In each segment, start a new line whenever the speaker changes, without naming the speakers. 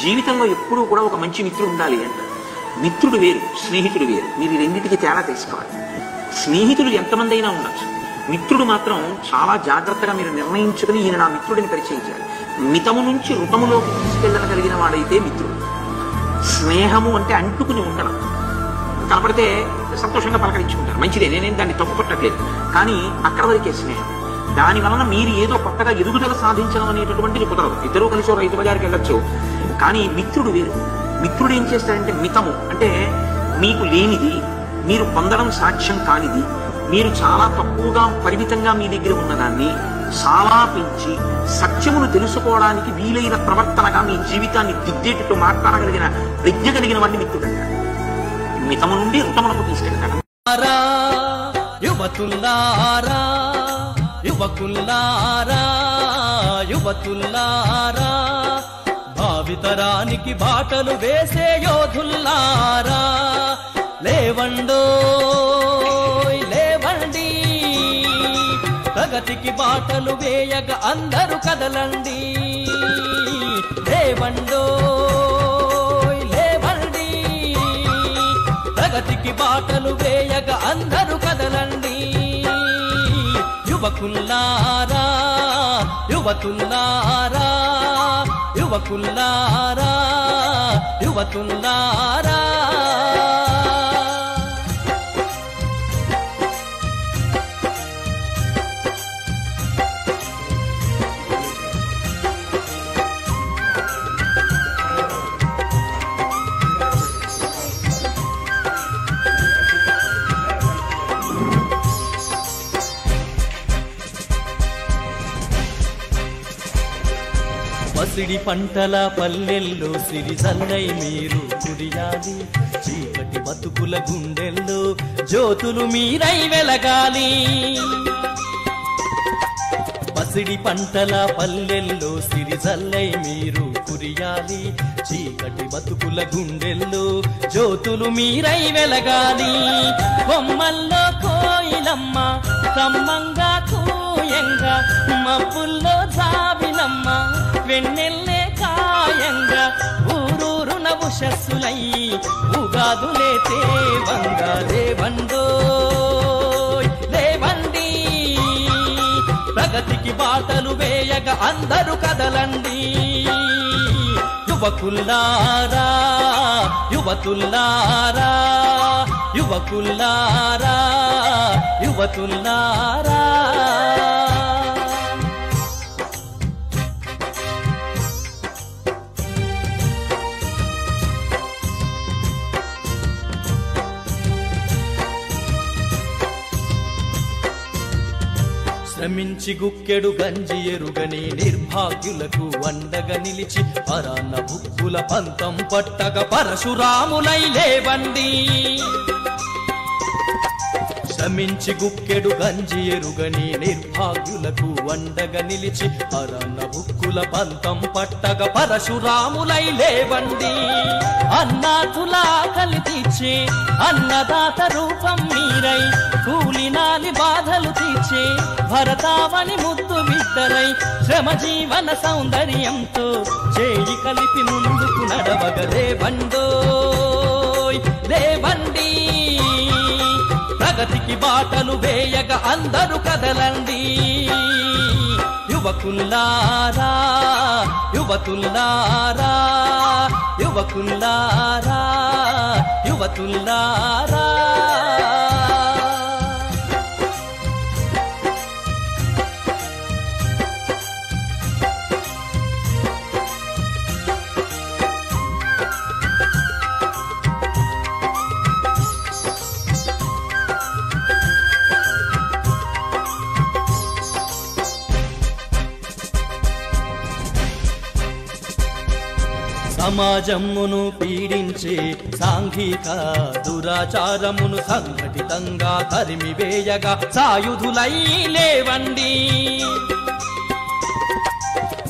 జీవితంలో ఎప్పుడూ కూడా ఒక మంచి మిత్రుడు ఉండాలి అంటారు. మిత్రుడు వేరు, స్నేహితుడు వేరు. మీరు ఈ రెండింటికి తేడా తెలుసుకోవాలి. స్నేహితులు ఎంతమంది అయినా ఉండొచ్చు, మిత్రుడు మాత్రం చాలా జాగ్రత్తగా మీరు నిర్ణయించుకుని ఈయన నా మిత్రుడిని పరిచయం చేయాలి. మితము నుంచి ఋతములోకి తీసుకెళ్ళగలిగిన వాడైతే మిత్రుడు. స్నేహము అంటే అంటుకుని ఉండడం, కనపడితే సంతోషంగా పలకరించుకుంటారు, మంచిదే, నేనేం దాన్ని తప్పు పట్టట్లేదు, కానీ అక్కడ వరకే స్నేహం. దాని వలన మీరు ఏదో కొత్తగా ఎదుగుదల సాధించడం అనేటటువంటిది కుదరదు. ఇద్దరూ కలిసి రైతు బజార్కి వెళ్ళొచ్చు, కానీ మిత్రుడు వేరు. మిత్రుడు ఏం చేస్తాడంటే మితము అంటే మీకు లేనిది, మీరు పొందడం సాధ్యం కానిది, మీరు చాలా తక్కువగా పరిమితంగా మీ దగ్గర ఉన్నదాన్ని చాలా పెంచి సత్యమును తెలుసుకోవడానికి వీలైన ప్రవర్తనగా మీ జీవితాన్ని దిద్దేటట్టు మాట్లాడగలిగిన ప్రజ్ఞ కలిగిన వాడిని మిత్రుడు అంటారు. మితము నుండి ఋతములకు తీసుకెళ్తాడు.
యువతుల్లారా యువకుల్లారా యువతుల్లారా, భావితరానికి బాటలు వేసే యోధుల్లారా, లేవండోయ్ లేవండి, ప్రగతికి బాటలు వేయగ అందరూ కదలండి. లేవండోయ్ లేవండి, ప్రగతికి బాటలు వేయగ అందరూ కదలండి. యువకుల్లారా యువతుల్లారా యువకుల్లారా యువతుల్లారా, పసిడి పంటల పల్లెల్లో సిరిజల్లై మీరు కురియాలి, చీకటి బతుకుల గుండెల్లో జ్యోతులు మీరై వెలగాలి. పసిడి పంటల పల్లెల్లో సిరిజల్లై మీరు కురియాలి, చీకటి బతుకుల గుండెల్లో జ్యోతులు మీరై వెలగాలి. కొమ్మల్లో కోయిలమ్మ కమ్మంగా కూయంగా, మబ్బుల్లో జాబిలమ్మ వెన్నెల్లే కాయంగా, ఊరూరున ఉషస్సులై ఉగాదులే తేవంగా. లేవండోయ్ లేవండి, ప్రగతికి బాటలు వేయగ అందరూ కదలండి. యువకుల్లారా యువతుల్లారా యువకుల్లారా యువతుల్లారా, శ్రమించి గుక్కెడు గంజి ఎరుగని నిర్భాగ్యులకు అండగా నిలిచి, పరాన్న బుక్కుల పంతం పట్టగ పరశురాములై లేవండి. శ్రమించి గుక్కెడు గంజి ఎరుగని నిర్భాగ్యులకు అండగా నిలిచి, పరాన్న బుక్కుల పంతం పట్టగ పరశురాములై లేవండి. అన్నాతులా కలితీర్చే అన్నదాత రూపం మీరై, కూలినాలి బాధలు తీర్చే భరతావని ముద్దు బిడ్డరై, శ్రమ జీవన సౌందర్యంతో చేయి కలిపి ముందుకు నడవగ. లేవండోయ్ లేవండి, ప్రగతికి బాటలు వేయగ అందరూ కదలండి. యువకుల్లారా యువతుల్లారా యువకుల్లారా యువతుల్లారా, సమాజమును పీడించే సాంఘిక దురాచారమును సంఘటితంగా తరిమివేయగా సాయుధులై లేవండి.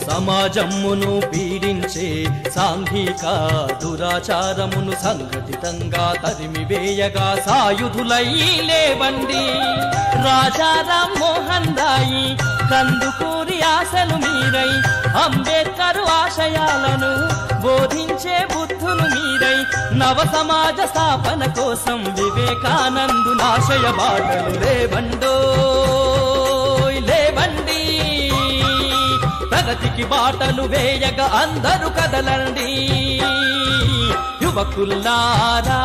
సమాజమును పీడించే సాంఘిక దురాచారమును సంఘటితంగా తరిమివేయగా సాయుధులై లేవండి. రాజారాం మోహన్ రాయి కందుకూరి ఆశలు మీరై, అంబేద్కర్ ఆశయాలను బోధి నవ సమాజ స్థాపన కోసం వివేకానందునాశయ బాటలు లేవండోయ్ లేవండి. ప్రగతికి బాటలు వేయగా అందరూ కదలండి. యువకుల్లారా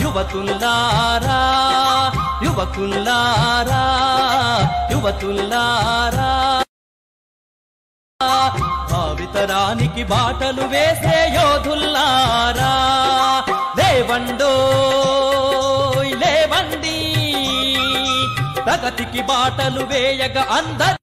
యువతుల్లారా యువకుల్లారా యువతుల్లారా భావితరానికి బాటలు వేసే యోధుల్లారా లేవండోయ్ లేవండి. ప్రగతికి బాటలు వేయగా అందరూ